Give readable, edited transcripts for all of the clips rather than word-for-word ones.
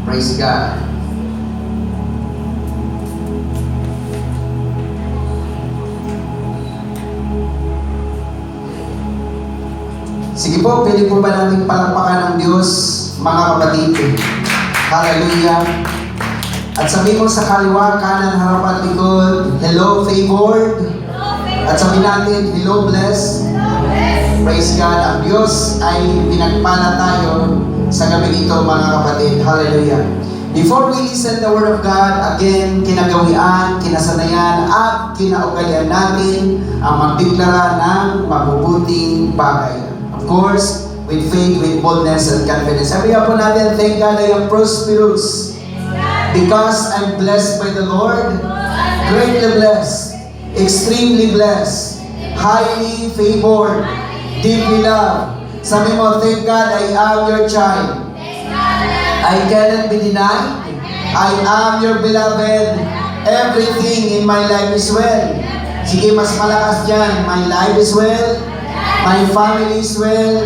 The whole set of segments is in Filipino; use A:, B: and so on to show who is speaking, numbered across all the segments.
A: Praise God. Sige po, pwede po ba natin palakpakan ng Diyos, mga kapatid? Hallelujah. At sabi mo sa kaliwa, kanan, harapan, likod, hello, favored. At sabi natin, hello, blessed. Praise God. Ang Diyos ay pinagpala tayo sa gabi ito, mga kapatid. Hallelujah. Before we listen the Word of God, again, kinagawian, kinasanayan, at kinaugalian natin ang magdeklara ng mabubuting bagay. Of course, with faith, with boldness, and confidence. Sabi po natin, thank God I am prosperous because I'm blessed by the Lord, greatly blessed, extremely blessed, highly favored, deeply loved. Sabi mo, thank God I am your child. I cannot be denied. I am your beloved. Everything in my life is well. Sige, mas malakas dyan. My life is well. My family is well.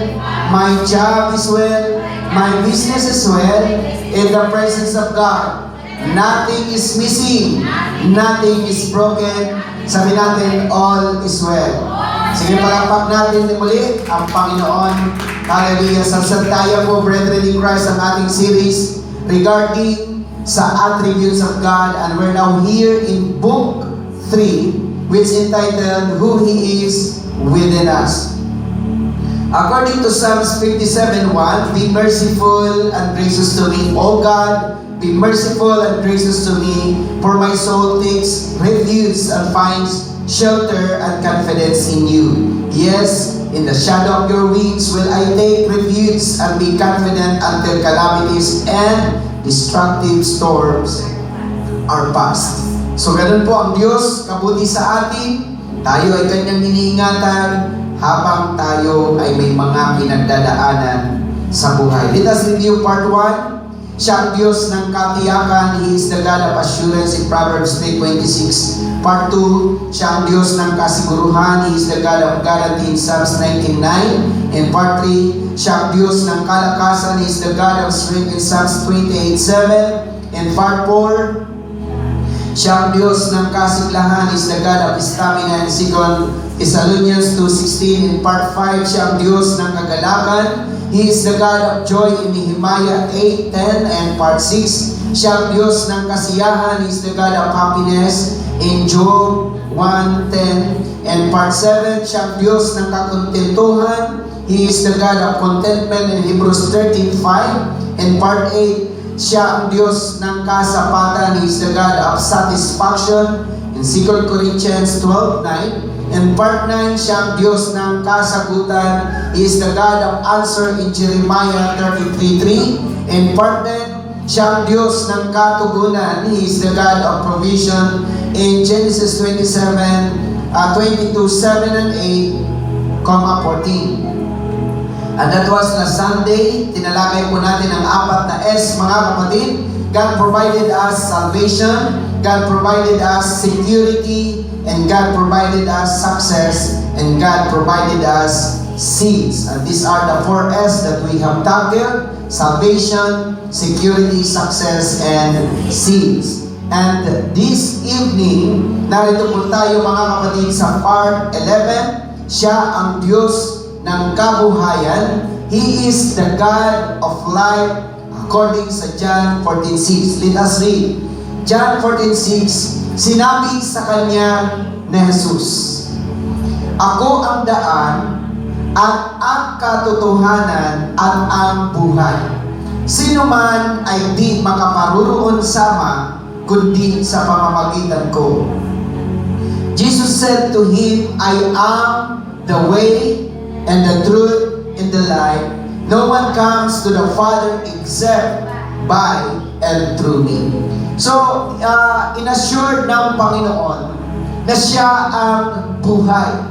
A: My job is well. My business is well. In the presence of God. Nothing is missing. Nothing is broken. Sabi natin, all is well. Sige, palakpak natin muli ang Panginoon. Hallelujah. Sansantaya po, brethren in Christ, ang ating series regarding sa attributes of God. And we're now here in Book 3, which is entitled, Who He Is Within Us. According to Psalms 57:1, be merciful and gracious to me, O God. Be merciful and gracious to me, for my soul takes refuge and finds shelter and confidence in you. Yes, in the shadow of your wings will I take refuge and be confident until calamities and destructive storms are past. So ganun po ang Diyos, kabuti sa atin. Tayo ay kanyang iniingatan habang tayo ay may mga pinagdadaanan sa buhay. Let us review part 1. Siya ang Diyos ng katiyakan. He is the God of assurance in Proverbs 3:26. Part 2, siya ang Diyos ng kasiguruhan. He is the God of guarantee in Psalms 19:9. And part 3, siya ang Diyos ng kalakasan. He is the God of strength in Psalms 28:7. And part 4, siya ang Diyos ng kasiglahan. He is the God of stamina in 2 Thessalonians 2:16. In part 5, siya ang Diyos ng kagalakan. He is the God of joy in Nehemiah 8:10. And part 6, siya ang Diyos ng kasiyahan. He is the God of happiness in Job 1:10. And part 7, siya ang Diyos ng kakontentuhan. He is the God of contentment in Hebrews 13:5. And part 8, siya ang Diyos ng kasapatan. He is the God of satisfaction in 2 Corinthians 12:9. And part 9, siya ang Diyos ng kasagutan. He is the God of answer in Jeremiah 33:3. And part 10, siya ang Diyos ng katugunan. He is the God of provision in Genesis 22:7 and 8, 14. And that was last Sunday. Tinalakay po natin ang 4 na S, mga kapatid. God provided us salvation, God provided us security, and God provided us success, and God provided us seeds. And these are the 4 S that we have tackled: salvation, security, success, and seeds. And this evening, narito po tayo, mga kapatid, sa part 11. Siya ang Diyos ng kabuhayan. He is the God of life according sa John 14:6. Let us read. John 14:6, sinabi sa kanya ni Jesus, ako ang daan at ang katotohanan at ang buhay. Sino man ay di makaparuroon sama kundi sa pamamagitan ko. Jesus said to him, I am the way and the truth and the life. No one comes to the Father except by and through me. So, inassured ng Panginoon na siya ang buhay.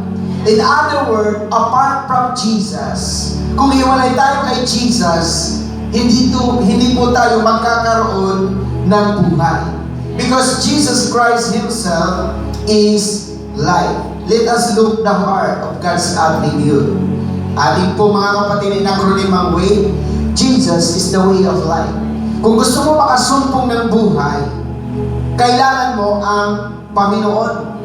A: In other words, apart from Jesus, kung iwalay tayo kay Jesus, hindi po tayo magkakaroon ng buhay. Because Jesus Christ Himself is life. Let us look the heart of God's attribute. Ating po mga kapatid in acronym ang way. Jesus is the way of life. Kung gusto mo makasumpong ng buhay, kailangan mo ang Panginoon.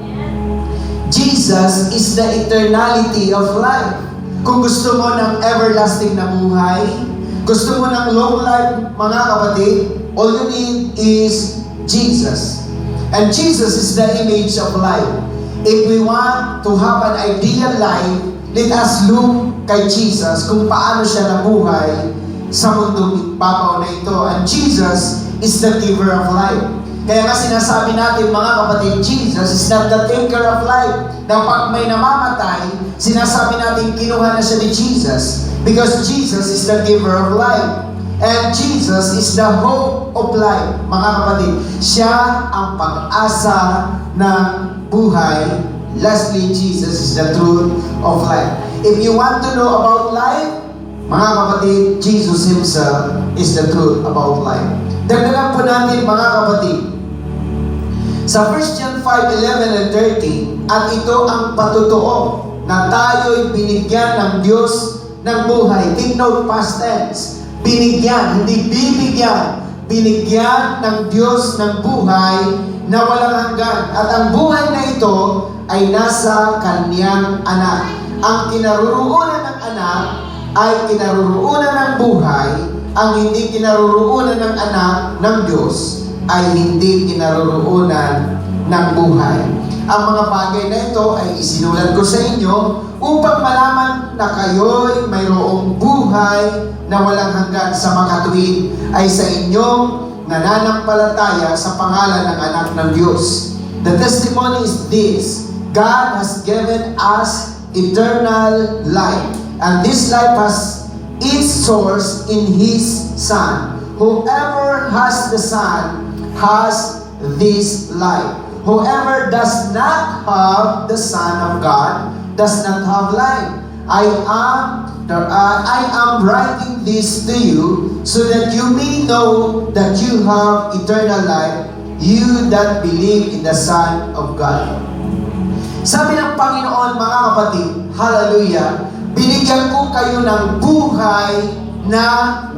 A: Jesus is the eternality of life. Kung gusto mo ng everlasting na buhay, gusto mo ng long life, mga kapatid, all you need is Jesus. And Jesus is the image of life. If we want to have an ideal life, let us look kay Jesus kung paano siya nabuhay sa mundong ibabaw na ito. And Jesus is the giver of life. Kaya nga sinasabi natin mga kapatid, Jesus is not the taker of life. Na pag may namamatay, sinasabi natin kinuha na siya ni Jesus. Because Jesus is the giver of life. And Jesus is the hope of life. Mga kapatid, siya ang pag-asa ng buhay. Lastly, Jesus is the truth of life. If you want to know about life, mga kapatid, Jesus Himself is the truth about life. Dagdagan po natin mga kapatid, sa 1 John 5:11 and 13, at ito ang patutuo na tayo'y binigyan ng Diyos ng buhay. Take note, past tense. Binigyan, hindi bibigyan. Binigyan ng Diyos ng buhay na walang hanggan. At ang buhay na ito ay nasa Kanyang anak. Ang kinaroroonan ng anak ay kinaroroonan ng buhay. Ang hindi kinaroroonan ng anak ng Diyos ay hindi kinaroroonan ng buhay. Ang mga bagay na ito ay isinulat ko sa inyo upang malaman na kayo'y mayroong buhay na walang hanggan sa makatuwid ay sa inyong nananampalataya sa pangalan ng anak ng Diyos. The testimony is this: God has given us eternal life, and this life has its source in His Son. Whoever has the Son has this life. Whoever does not have the Son of God does not have life. I am writing this to you so that you may know that you have eternal life, you that believe in the Son of God. Sabi ng Panginoon, mga kapatid, hallelujah, binigyan ko kayo ng buhay na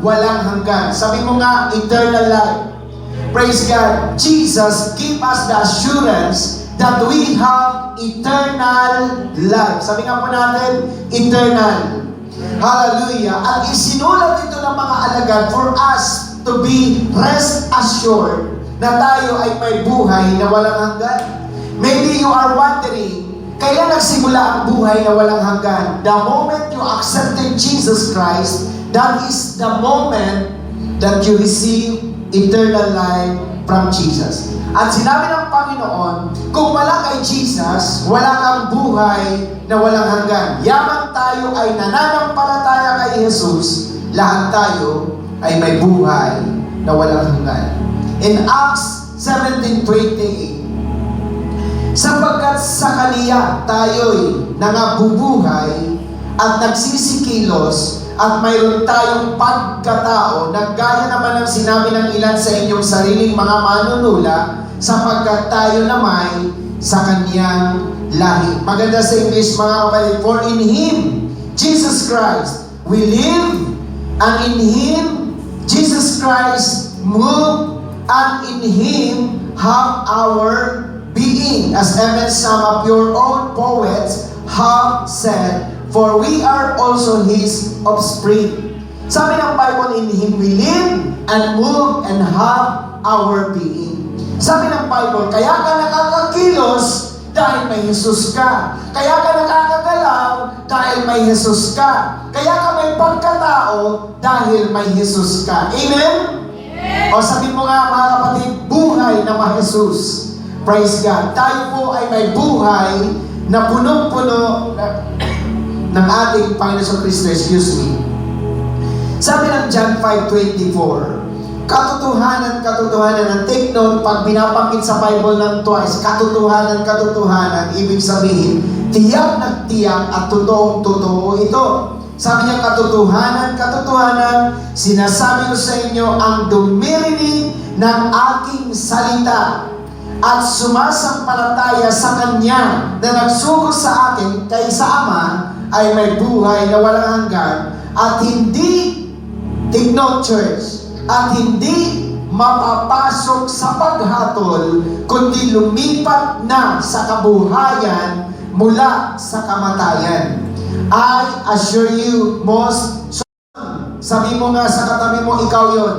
A: walang hanggan. Sabi mo nga, eternal life. Praise God. Jesus give us the assurance that we have eternal life. Sabi nga po natin, eternal. Hallelujah. At isinulat ito ng mga alagad for us to be rest assured na tayo ay may buhay na walang hanggan. Maybe you are wondering, kaya nagsimula ang buhay na walang hanggan. The moment you accepted Jesus Christ, that is the moment that you receive eternal life from Jesus. At sinabi ng Panginoon, kung wala kay Jesus, wala kang buhay na walang hanggan. Yaman tayo ay nananampalataya kay Jesus, lahat tayo ay may buhay na walang hanggan. In Acts 17:28, sapagkat sa Kaniya tayo'y nangabubuhay at nagsisikilos at mayroon tayong pagkatao na gaya naman ang sinabi ng ilan sa inyong sariling mga manunula, sapagkat tayo naman sa Kanyang lahi. Maganda sa English mga kapatid, for in Him, Jesus Christ, we live, and in Him, Jesus Christ move, and in Him have our being, as even some of your own poets have said, for we are also His offspring. Sabi ng Bible, in Him we live and move and have our being. Sabi ng Bible, kaya ka nakakakilos dahil may Jesus ka. Kaya ka nakakagalaw dahil may Jesus ka. Kaya ka may pagkatao dahil may Jesus ka. Amen? O sabi mo nga mga kapatid, buhay na may Jesus. Praise God. Tayo po ay may buhay na punong-puno ng ating Panginoon Kristo. Excuse me. Sabi ng John 5:24, katotohanan, and take note, pag binapangkit sa Bible ng twice, katotohanan, ibig sabihin, tiyak na tiyak at totoong-totoo ito. Sabi niya, katotohanan, sinasabi ko sa inyo, ang dumirinig ng aking salita at sumasampalataya sa Kanya na nagsugo sa akin kaysa Ama ay may buhay na walang hanggan at hindi, take note church, at hindi mapapasok sa paghatol, kundi lumipat na sa kabuhayan mula sa kamatayan. I assure you, most sabi mo nga sa katabi mo, ikaw yon.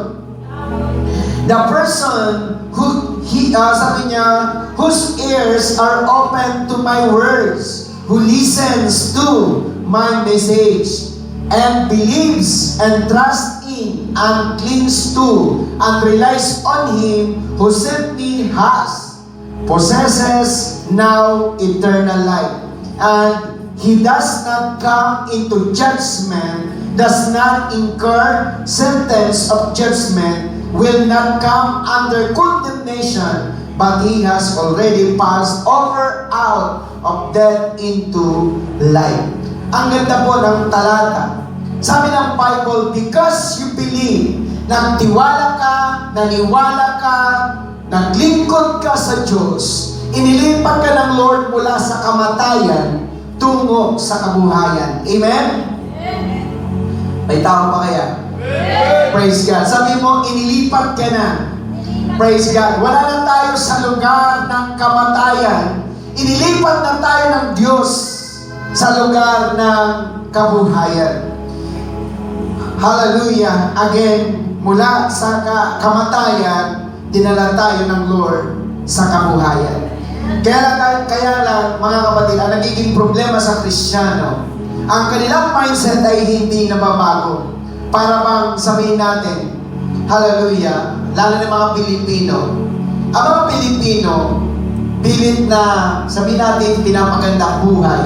A: The person who, sabi niya, whose ears are open to my words, who listens to my message, and believes and trusts in and clings to and relies on Him who sent me possesses now eternal life. And he does not come into judgment, does not incur sentence of judgment, will not come under condemnation, but he has already passed over out of death into life. Ang ganda po ng talata. Sabi ng Bible, because you believe, nagtiwala ka, naniwala ka, naglingkod ka sa Diyos, inilipat ka ng Lord mula sa kamatayan tungo sa kabuhayan. Amen? May tao pa kaya? Praise God. Sabi mo, inilipat ka na. Praise God. Wala na tayo sa lugar ng kamatayan. Inilipat na tayo ng Diyos sa lugar ng kabuhayan. Hallelujah. Again, mula sa kamatayan, dinala tayo ng Lord sa kabuhayan. Kaya lang, mga kapatid, ang nagiging problema sa Kristiyano, ang kanilang mindset ay hindi nababago. Para bang sabihin natin, hallelujah, lalo ng mga Pilipino. Ang mga Pilipino, pilit na, sabihin natin, pinapagandang buhay.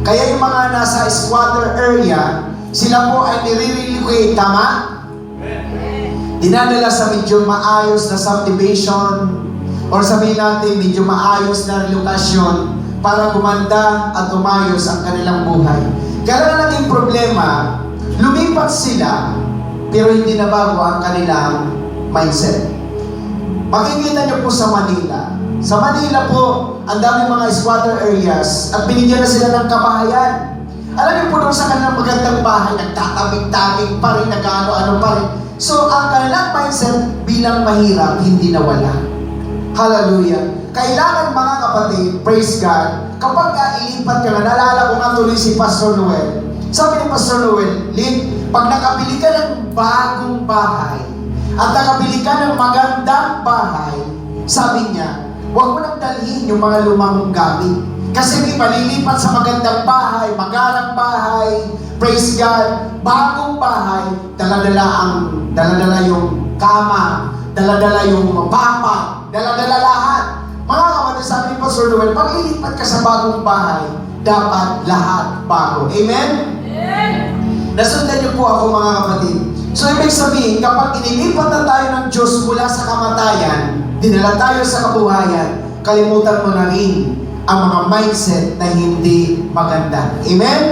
A: Kaya yung mga nasa squatter area, sila po ay nire-relocate, tama? Dinadala sa medyo maayos na subdivision, or sabihin natin, medyo maayos na relokasyon para gumanda at umayos ang kanilang buhay. Kaya na naging problema, lumipat sila, pero hindi na bago ang kanilang mindset. Makikita niyo po sa Manila. Sa Manila po, ang daming mga squatter areas at binigyan na sila ng kabahayan. Alam niyo po doon sa kanilang magandang bahay, nagtatabing-tabing pa rin, nag-ano-ano pa rin. So, ang kanilang mindset bilang mahirap, hindi nawala. Hallelujah. Kailangan mga kapatid, praise God, kapag ilipat ka na, naalala ko nga tuloy si Pastor Noel. Sabi ni Pastor Noel, Lynn, pag nakabili ka ng bagong bahay, at nakabili ka ng magandang bahay, sabi niya, huwag mo nang dalhin yung mga lumang gamit. Kasi may malilipat sa magandang bahay, magarang bahay, praise God, bagong bahay, dala-dala yung kama, dala-dala yung papa, dala-dala lahat. Mga kapatid, sabi ni Pastor Noel, pag lilipat ka sa bagong bahay, dapat lahat bago. Amen? Nasundan niyo po ako mga kapatid. So, ibig sabihin, kapag inilipat na tayo ng Diyos mula sa kamatayan, dinala tayo sa kabuhayan, kalimutan mo na rin ang mga mindset na hindi maganda. Amen?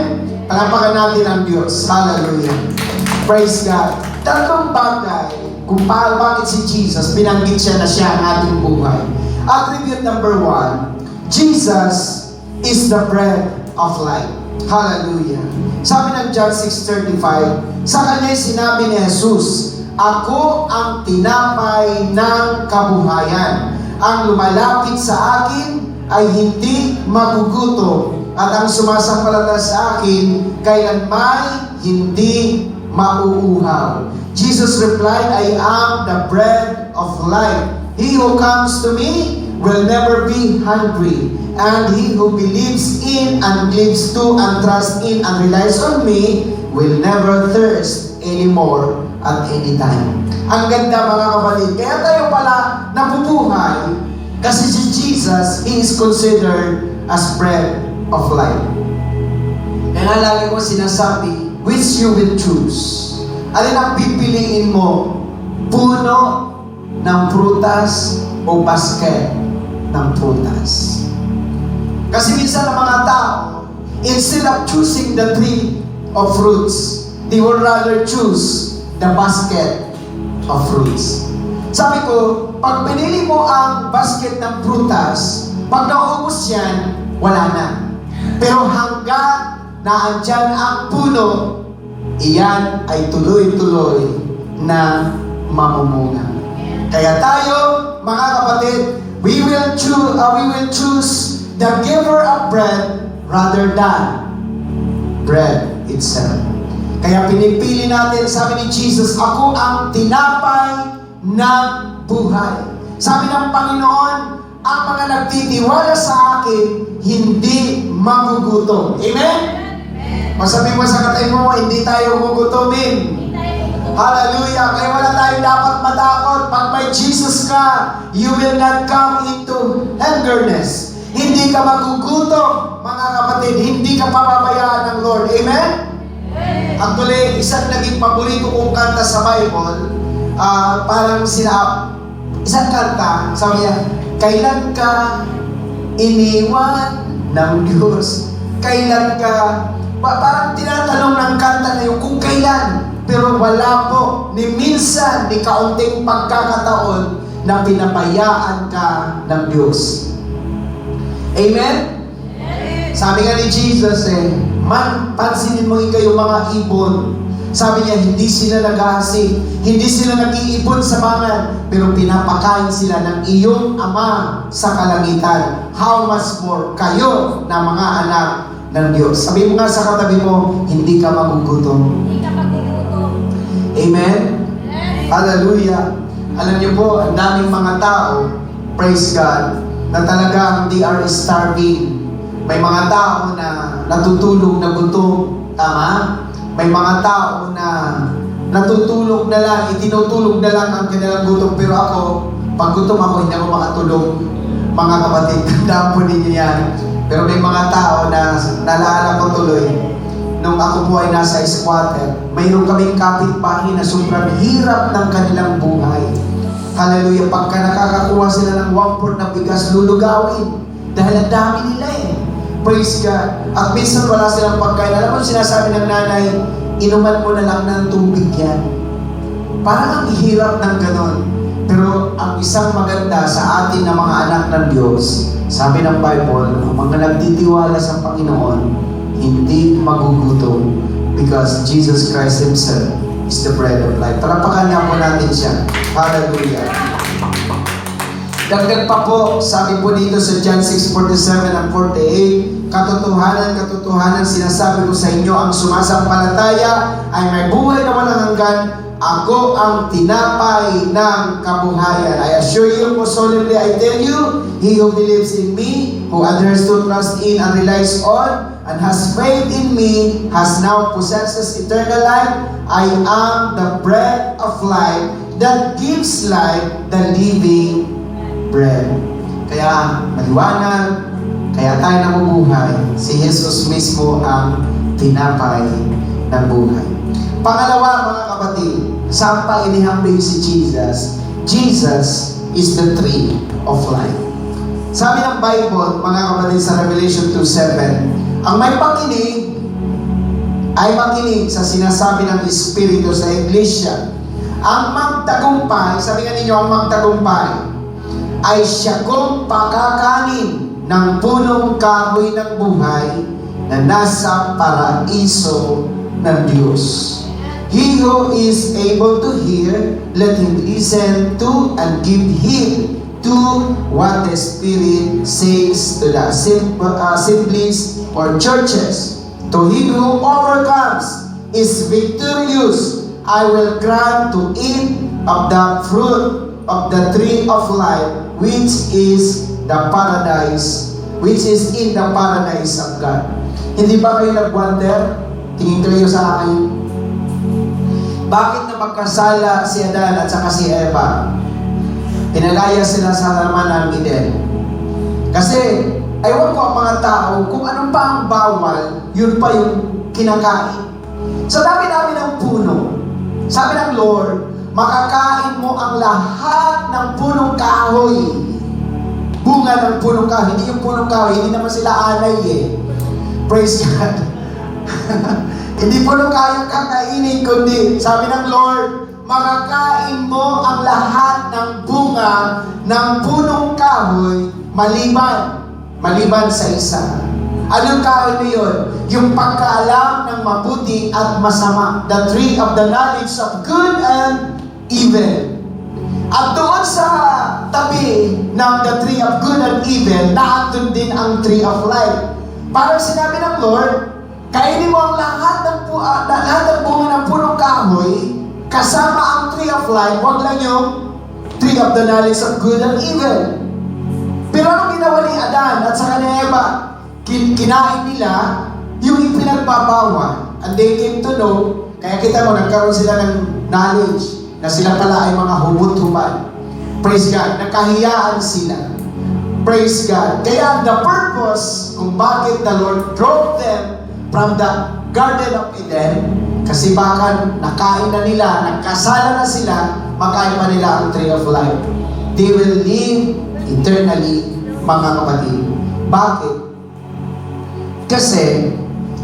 A: Palapakan natin ang Diyos. Hallelujah. Praise God. Tatlong bagay kung bakit si Jesus, binanggit siya na siya ang ating buhay. Attribute number 1, Jesus is the bread of life. Hallelujah. Sabi ng John 6:35, sa kanya sinabi ni Jesus, ako ang tinapay ng kabuhayan. Ang lumalapit sa akin ay hindi magugutom, at ang sumasampalataya sa akin kailanman hindi mauuhaw. Jesus replied, I am the bread of life. He who comes to me will never be hungry, and he who believes in and clings to and trusts in and relies on me will never thirst anymore at any time. Ang ganda mga kapatid. Kaya tayo pala nabubuhay kasi si Jesus, He is considered as bread of life. Kaya lagi ko sinasabi, which you will choose. Alin ang pipiliin mo? Puno ng prutas o basket ng prutas? Kasi minsan ang mga tao, instead of choosing the tree of fruits, they would rather choose the basket of fruits. Sabi ko, pag pinili mo ang basket ng prutas, pag naubos yan, wala na. Pero hanggang na andyan ang puno, iyan ay tuloy-tuloy na mamumunga. Kaya tayo, mga kapatid, we will choose the giver of bread rather than bread itself. Kaya pinipili natin, sabi ni Jesus, ako ang tinapay ng buhay. Sabi ng Panginoon, ang mga nagtitiwala sa akin, hindi magugutom. Amen? Masabi mo sa katay mo, hindi tayo gugutomin. Hallelujah! Kaya wala tayong dapat matakot. Pag may Jesus ka, you will not come into hungerness. Hindi ka magugutom, mga kapatid. Hindi ka pababayaan ng Lord. Amen? Actually, isang naging paborito kong kanta sa Bible, parang isang kanta, sabi niya, kailan ka iniwan ng Diyos? Kailan ka? Parang tinatanong ng kanta na yun kung kailan. Pero wala po, ni minsan, ni kaunting pagkakataon na pinabayaan ka ng Diyos. Amen? Sabi nga ni Jesus pansinin mo kayo mga ibon. Sabi niya, hindi sila naghahasik, hindi sila nag-iipon sa mangan, pero pinapakain sila ng iyong Ama sa kalangitan. How much more kayo na mga anak ng Diyos? Sabi mo nga sa katabi mo, hindi ka magugutom.
B: Hindi ka magugutom.
A: Amen? Hallelujah. Alam niyo po, ang daming mga tao, praise God, na talagang they are starving. May mga tao na natutulog na gutom. Tama? May mga tao na natutulog na lang, itinutulog na lang ang kanilang gutom. Pero ako, pag gutom ako, hindi ako makatulog. Mga kapatid, tandaan po ninyo yan. Pero may mga tao na naalala ko tuloy, nung ako po ay nasa squatter, mayroon kaming kapitbahay na sobrang hirap ng kanilang buhay. Hallelujah. Pagka nakakakuha sila ng 1/4 na bigas, lulugawin. Dahil ang dami nila Praise God. At minsan wala silang pagkain. Alam mo, sinasabi ng nanay, inuman mo na lang ng tubig yan. Parang ang hirap ng ganon. Pero ang isang maganda sa atin na mga anak ng Diyos, sabi ng Bible, ang mga nagtitiwala sa Panginoon, hindi magugutom because Jesus Christ Himself is the bread of life. Talapakan niya po natin siya. Hallelujah. Dagdag pa po, sabi po dito sa John 6:47 and 48, katotohanan, sinasabi ko sa inyo, ang sumasampalataya ay may buhay na walang hanggan. Ako ang tinapay ng kabuhayan. I assure you, most solemnly, I tell you, he who believes in me, who adheres to trust in and relies on, and has faith in me, has now possesses eternal life. I am the bread of life that gives life, the living bread. Kaya maliwanag, kaya tayo nabubuhay. Si Jesus mismo ang tinapay ng buhay. Pangalawa, mga kapatid, saan pa inihambing si Jesus? Jesus is the tree of life. Sabi ng Bible, mga kapatid, sa Revelation 2:7, ang may pakinig ay makinig sa sinasabi ng Espiritu sa Iglesia. Ang magtagumpay, sabi nga ninyo, ang magtagumpay ay siya kong pakakanin ng punong kahoy ng buhay na nasa paraiso ng Diyos. He who is able to hear, let him listen to and give heed to what the Spirit says to the assemblies or churches. To him who overcomes is victorious. I will grant to eat of the fruit of the tree of life, which is the paradise, which is in the paradise of God. Hindi ba kayo nag-wonder? Tingin kayo sa akin. Bakit na magkasala si Adan at saka si Eva? Pinalaya sila sa halaman ng Eden. Kasi, ayaw ko ang mga tao, kung anong pa ang bawal, yun pa yung kinakain. Sa dami-dami ng puno, sabi ng Lord, makakain mo ang lahat ng punong kahoy. Bunga ng punong kahoy. Hindi yung punong kahoy, hindi naman sila anay Praise God. Hindi punong kahoy kakainin, kundi sabi ng Lord, makakain mo ang lahat ng bunga ng punong kahoy maliban sa isa. Anong kahoy na yun? Yung pagkaalam ng mabuti at masama. The tree of the knowledge of good and evil. At doon sa tabi ng the tree of good and evil, naandun din ang tree of life. Parang sinabi ng Lord, kainin mo ang lahat ng bunga ng punong kahoy, kasama ang tree of life, wag lang yung tree of the knowledge of good and evil. Pero anong ginawa ni Adan at saka ni Eva? Kinain nila yung ipinagbabawal. And they came to know, kaya kita mo, nagkaroon sila ng knowledge na sila pala ay mga hubot-hubad. Praise God. Nakahiyaan sila. Praise God. Kaya the purpose kung bakit the Lord drove them from the Garden of Eden, kasi baka nakain na nila, nagkasala na sila, makain pa nila ang tree of life. They will live eternally, mga kapatid. Bakit? Kasi,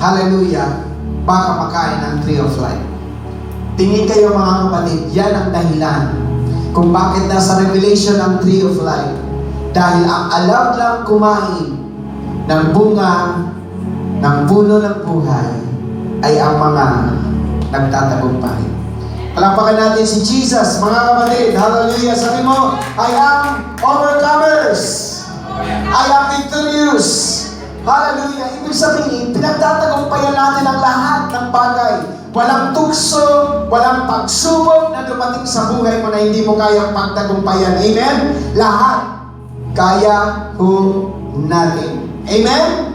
A: hallelujah, baka makain ng tree of life. Tingin kayo mga kapatid, yan ang dahilan kung bakit nasa Revelation ang tree of life. Dahil ang allowed lang kumain ng bunga ng puno ng buhay ay ang mga nagtatagumpay. Palakpakan natin si Jesus, mga kapatid. Hallelujah. Sabi mo, I am overcomers. I am victorious. Hallelujah. Ibig sabihin, pinagtatagumpayan natin ang lahat ng bagay. Walang tukso, walang pagsubok na dumating sa buhay mo na hindi mo kayang pagtagumpayan. Amen? Lahat kaya ho natin. Amen?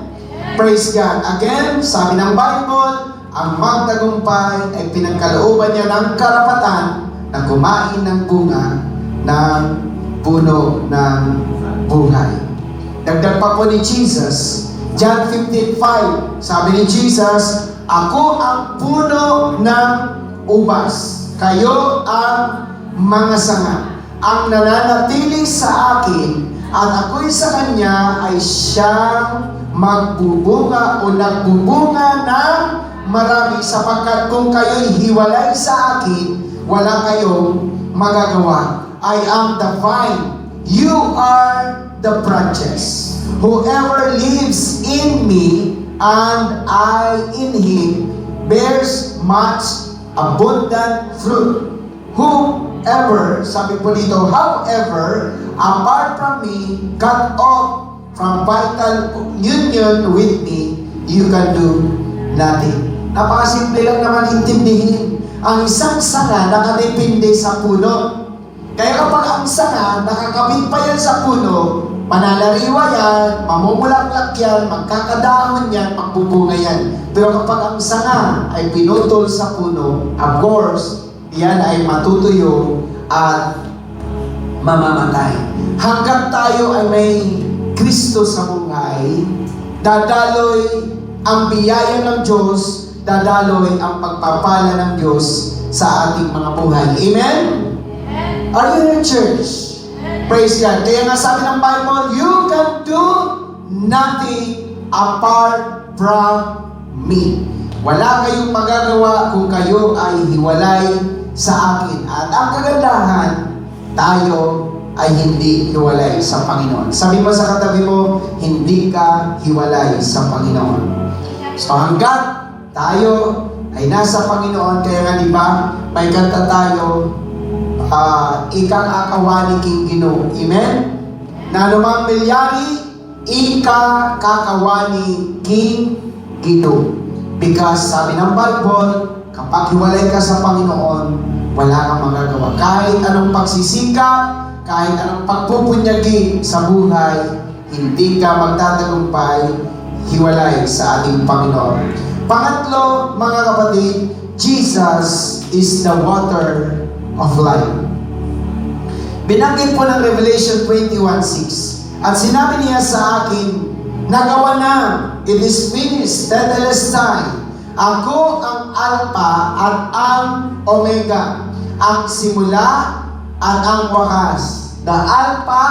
A: Praise God. Again, sabi ng Bible, ang magtagumpay ay pinagkalooban niya ng karapatan na kumain ng bunga ng puno ng buhay. Dagdag pa po ni Jesus, John 15:5, sabi ni Jesus, ako ang puno ng ubas, kayo ang mga sanga. Ang nananatili sa akin at ako'y sa kanya ay siyang magbubunga o nagbubunga ng marami, sapagkat kung kayo'y hiwalay sa akin, wala kayong magagawa. I am the vine, you are the branches. Whoever lives in me and I in him bears much abundant fruit. Whoever, sabi po dito, however, apart from me, cut off from vital union with me, you can do nothing. Napakasimple lang naman intindihin. Ang isang sanga nakadepende sa puno. Kaya kapag ang sanga nakakabit pa yan sa puno, manalariwa yan, mamumulaklak yan, magkakadahon yan, magbubunga yan. Pero kapag ang sanga ay pinutol sa puno, of course, yan ay matutuyo at mamamatay. Hanggang tayo ay may Kristo sa buhay, dadaloy ang biyaya ng Diyos, dadaloy ang pagpapala ng Diyos sa ating mga buhay. Amen? Are you in church? Praise God. Kaya nga sabi ng Bible, you can do nothing apart from me. Wala kayong magagawa kung kayo ay hiwalay sa akin. At ang kagandahan, tayo ay hindi hiwalay sa Panginoon. Sabi mo sa katabi mo, hindi ka hiwalay sa Panginoon. So hanggat tayo ay nasa Panginoon, kaya nga diba, may kanta tayo, ikang akawani king Ginoo. Amen? Na anumang milyari, ika kakawani king Ginoo. Because sabi ng Bible, kapag hiwalay ka sa Panginoon, wala kang magagawa. Kahit anong pagsisikap, kahit anong pagpupunyagi sa buhay, hindi ka magtatagumpay hiwalay sa ating Panginoon. Pangatlo, mga kapatid, Jesus is the water of life. Binanggit po ng Revelation 21:6. At sinabi niya sa akin, nagawa na, it is finished, tetelestai. Ako ang Alpha at ang Omega, ang simula at ang wakas. The Alpha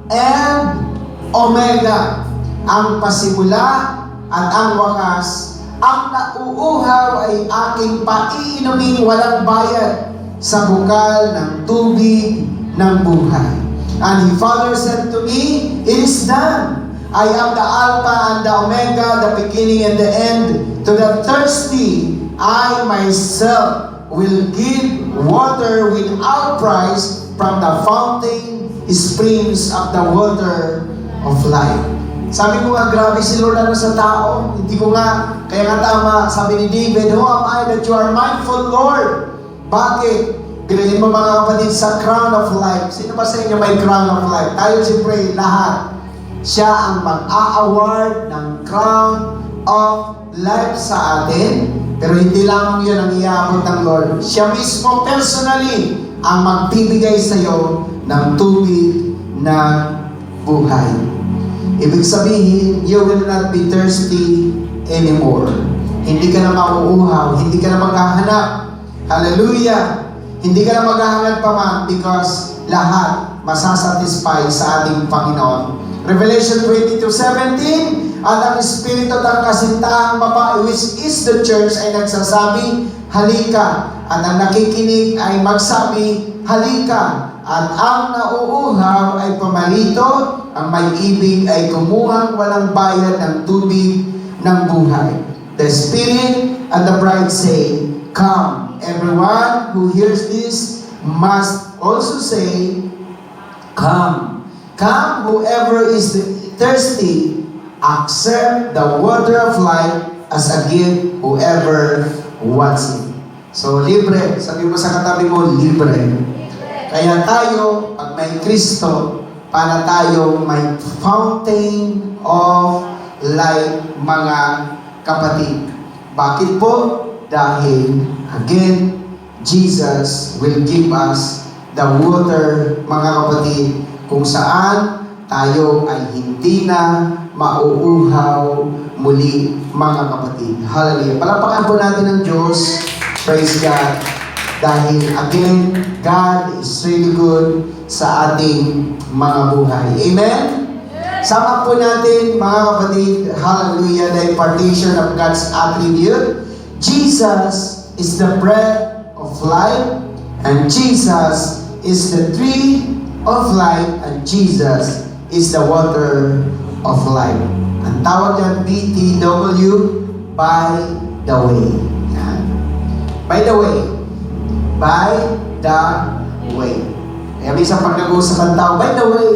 A: and Omega, ang pasimula at ang wakas. Ang nauuhaw ay aking paiinumin walang bayad sa bukal ng tubig ng buhay. And the Father said to me, it is done. I am the Alpha and the Omega, the beginning and the end. To the thirsty, I myself will give water without price from the fountain springs of the water of life. Sabi ko nga, grabe si Lord ano sa tao. Hindi ko nga, kaya nga tama, sabi ni David, who am I that you are mindful, Lord? Bakit? Bilhin mo mga kapatid sa crown of life. Sino ba sa inyo may crown of life? Tayo siyempre, lahat. Siya ang mag-a-award ng crown of life sa atin. Pero hindi lang yun ang iabot ng Lord. Siya mismo personally ang magbibigay sa iyo ng tubig ng buhay. Ibig sabihin, you will not be thirsty anymore. Hindi ka na mauuhaw, hindi ka na maghahanap. Hallelujah! Hindi ka na maghahanap pa man because lahat masasatisfy sa ating Panginoon. Revelation 22:17, at ang Espiritu ng Kasintahang Babae, which is the church, ay nagsasabi, halika. At ang nakikinig ay magsabi, halika. At ang nauuhaw ay pumarito, ang may ibig ay kumuhang walang bayad ng tubig ng buhay. The Spirit and the bride say, come. Everyone who hears this must also say, come. Come, whoever is thirsty, accept the water of life as a gift, whoever wants it. So, libre. Sabi mo sa katabi mo, libre. Kaya tayo, pag may Kristo, para tayo may fountain of life, mga kapatid. Bakit po? Dahil, again, Jesus will give us the water, mga kapatid, kung saan tayo ay hindi na mauuhaw muli, mga kapatid. Hallelujah. Palapakan po natin ang Diyos. Praise God. Dahil, again, God is really good sa ating mga buhay. Amen? Sama po natin, mga kapatid, hallelujah, the impartation of God's attribute. Jesus is the bread of life, and Jesus is the tree of life, and Jesus is the water of life. Ang tawag niyan, BTW, by the way. Yan. By the way. By the way. Kaya minsan pag nag-uusap ang tao, by the way.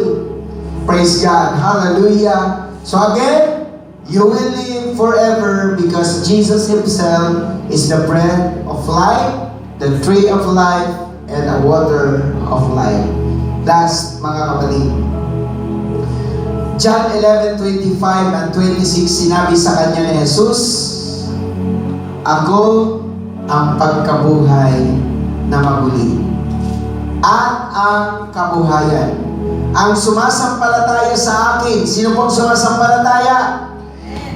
A: Praise God. Hallelujah. So again, you will live forever because Jesus Himself is the bread of life, the tree of life, and the water of life. Last, mga kapatid. John 11:25 and 26, sinabi sa kanya ni Jesus, ako ang pagkabuhay na maguli at ang kabuhayan. Ang sumasampalataya sa akin, sino pong sumasampalataya?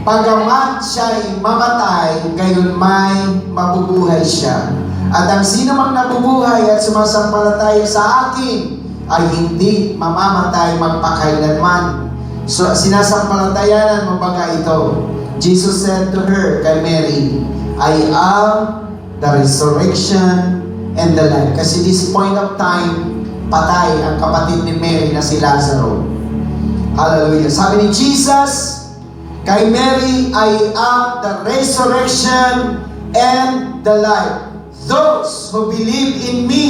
A: Pagamat siya'y mamatay, gayon may mabubuhay siya. At ang sino mang nabubuhay at sumasampalataya sa akin ay hindi mamamatay magpakailanman. So, sinasampalatayanan mo baga ito. Jesus said to her, kay Mary, I am the resurrection and the life. Kasi this point of time, patay ang kapatid ni Mary na si Lazaro. Hallelujah. Sabi ni Jesus, kay Mary, I am the resurrection and the life. Those who believe in me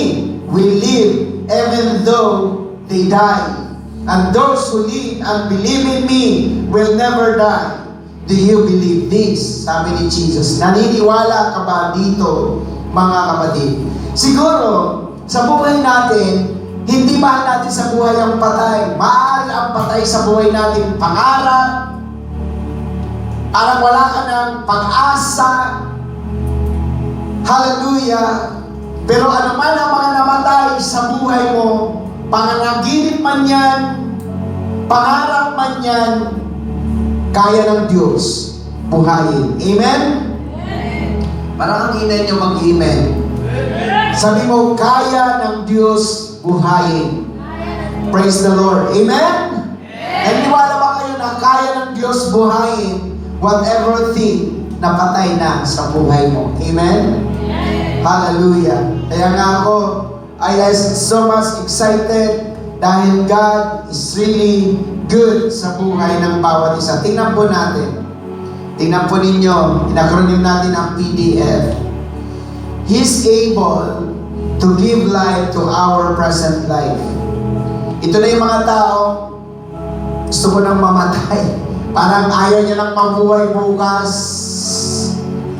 A: will live even though they die. And those who live and believe in me will never die. Do you believe this? Sabi ni Jesus. Naniniwala ka ba dito, mga kapatid? Siguro, sa buhay natin, hindi mahal natin sa buhay ang patay. Mahal ang patay sa buhay natin. Pangarap, parang wala ka ng pag-asa. Hallelujah. Pero ano man ang mga namatay sa buhay mo, panganaginip man yan, pangarap man yan, kaya ng Diyos buhayin. Amen? Parang ang inay nyo mag-amen. Sabi mo, kaya ng Diyos buhayin. Praise the Lord. Amen? Naniniwala ba kayo na kaya ng Diyos buhayin whatever thing na patay na sa buhay mo? Amen? Hallelujah. Kaya nga ako, I am so much excited dahil God is really good sa buhay ng bawat isa. Tingnan po natin. Tingnan po ninyo, in-acronym natin ang PDF. He's able to give life to our present life. Ito na yung mga tao, gusto ko nang mamatay. Parang ayaw niya nang mabuhay bukas.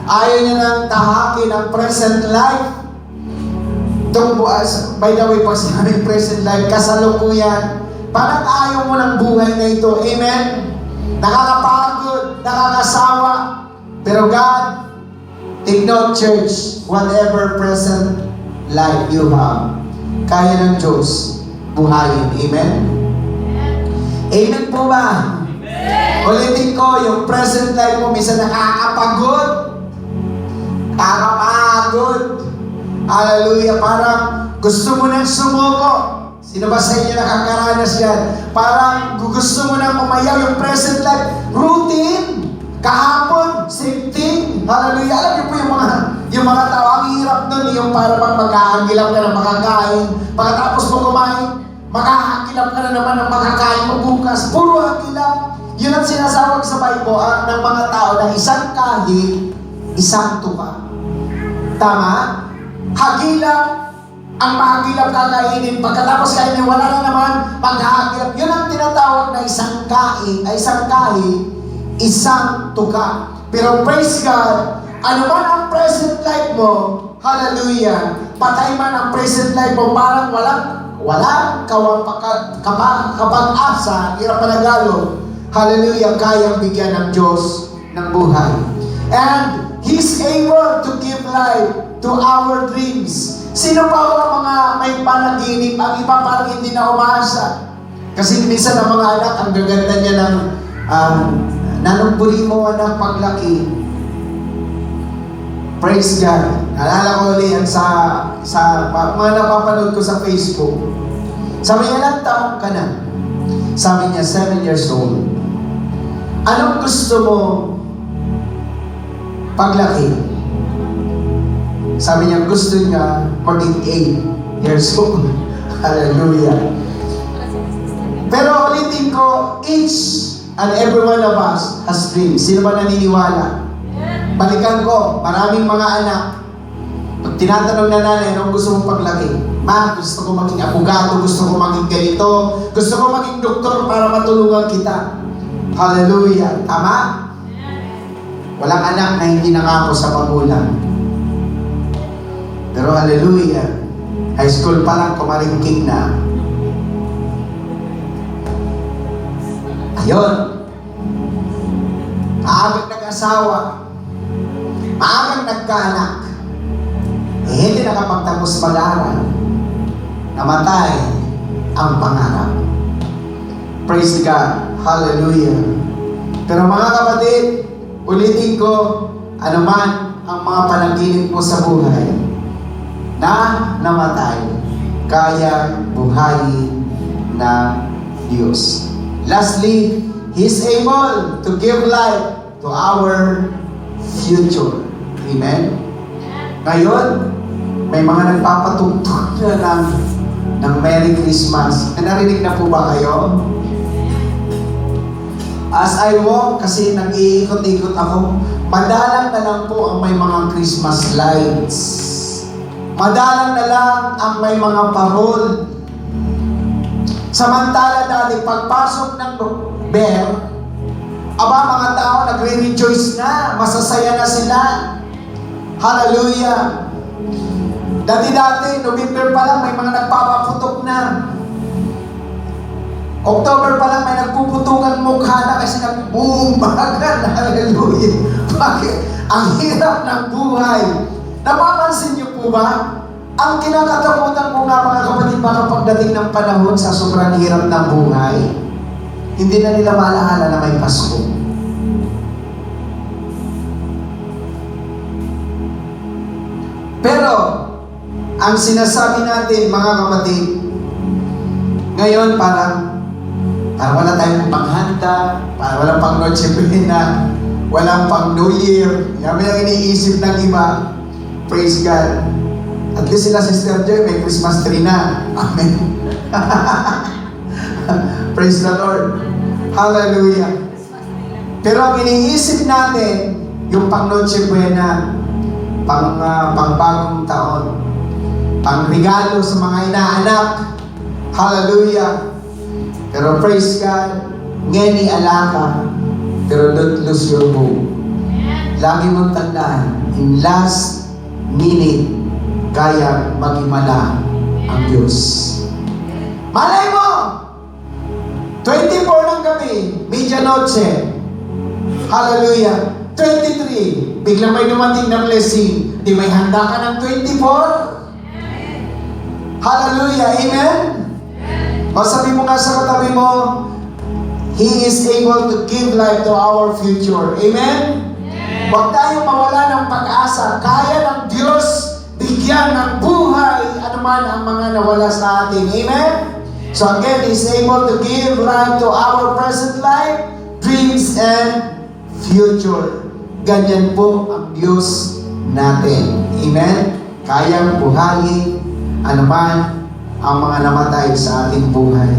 A: Ayaw niya nang tahakin ang present life. By the way, pag sinabing present life, kasalukuyan, parang ayaw mo ng buhay na ito. Amen? Nakakapagod, nakakasawa. Pero God, take note, church, whatever present life you have, kaya ng Diyos buhayin. Amen? Amen po ba? Ulitin ko, yung present life mo, minsan nakakapagod. Nakakapagod. Hallelujah. Parang gusto mo nang sumuko. Sino ba sa inyo nakakaranas yan? Parang gusto mo nang umayaw yung present life. Routine. Kahapon, same thing. Hallelujah. Alam niyo po yung mga tao, ang hirap nun, yung para bang mag-aangilap ka na makakain. Pagkatapos mo kumain, makakakilap ka na naman ng makakain mo bukas. Puro akilap. Yun ang sinasawag sa Bible ng mga tao na isang kahit, isang tuka. Tama? Hagilap, ang mahagilap kakainin. Pagkatapos kainin, wala na naman maghahagilap. Yun ang tinatawag na isang kahit, isang tuka. Pero praise God, ano man ang present life mo, hallelujah, patay man ang present life mo, parang walang kapag-asa, hirap managalo. Hallelujah, kayang bigyan ng Diyos ng buhay. And He's able to give life to our dreams. Sino pa ang mga may panaginip? Ang iba parang hindi na umasa. Kasi minsan ang mga anak, ang gaganda niya ng nanumburi mo anak paglaki. Praise God. Naalala ko ulit yan sa mga napapanood ko sa Facebook. Sabi niya, ilang taon ka na? Sabi niya, 7 years old. Anong gusto mo paglaki? Sabi niya, gusto niya maging 8 years old. Hallelujah. Pero ulitin ko, each and every one of us has dreams. Sino ba naniniwala? Balikan ko, maraming mga anak. Pag tinatanong na nanay, anong gusto mong paglaki? Ma, gusto ko maging abogado, gusto ko maging ganito, gusto ko maging doktor para matulungan kita. Hallelujah. Tama? Walang anak na hindi nangako sa magulang. Pero hallelujah, high school pa lang, kumaringking na. Ayun. Maagang nag-asawa. Maagang nagkaanak. Hindi nakapagtapos mag-aaral. Namatay ang pangarap. Praise God. Hallelujah. Pero mga kapatid, ulitin ko, ano man ang mga panaginip mo sa buhay na namatay, kaya buhayin ng Diyos. Lastly, He's able to give life to our future. Amen? Ngayon, may mga nagpapatugtog na ng Merry Christmas. Narinig na po ba kayo? As I walk, kasi nag-iikot-ikot ako, madalang na lang po ang may mga Christmas lights. Madalang na lang ang may mga parol. Samantala dati, pagpasok ng bear, mga tao nagre-rejoice na, masasaya na sila. Hallelujah. Dati-dati, November pa lang, may mga nagpapaputok na. October pa lang, may nagpuputukan mukha na kasi nagbumagan. Hallelujah. Bakit? Ang hirap ng buhay. Napapansin niyo po ba? Ang kinakatakutan ko nga mga kapatid, baka pagdating ng panahon sa sobrang hirap ng buhay, hindi na nila maalaala na may Pasko. Pero, ang sinasabi natin mga kapatid, ngayon parang wala tayong panghanda, parang walang pang Noche Buena, walang pang New Year. Yan ang iniisip ng iba. Praise God. At least sila, Sister Joy, may Christmas tree na. Amen. Praise the Lord. Hallelujah. Pero ang iniisip natin, yung pang Noche Buena, pang bagong taon, pang regalo sa mga inaanak. Hallelujah. Pero praise God, ngeni alaka, pero don't lose your hope. Lagi mong tandaan, in last minute, kaya magimala ang Diyos. Malay mo! 24 ng gabi, medianoche. Hallelujah. 23, biglang may dumating na blessing. Di may handa ka ng 24? Hallelujah. Amen? O sabi mo nga sa katabi mo, He is able to give life to our future. Amen? Huwag tayong mawala ng pag-asa. Kaya ng Diyos bigyan ng buhay anuman ang mga nawala sa atin. Amen? So again, He is able to give life to our present life, dreams, and future. Ganyan po ang Diyos natin. Amen? Kayang buhayin anuman ang mga namatay sa ating buhay.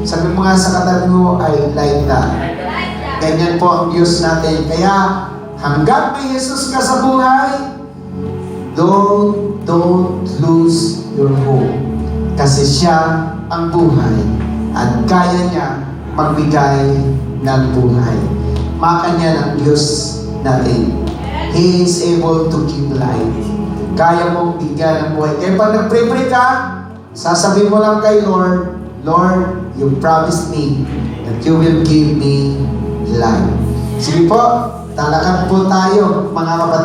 A: Sabi mo nga sa katabi mo ay like that. Ganyan po ang Diyos natin. Kaya hanggang may Jesus ka sa buhay, don't lose your hope. Kasi siya ang buhay at kaya niya magbigay ng buhay. Makanya ng Diyos natin. He is able to give life. Kaya mong bigyan ng buhay. Kaya pag nag-pray ka, sasabihin mo lang kay Lord, Lord, you promised me that you will give me life. Sige po, talakan po tayo mga kapatid.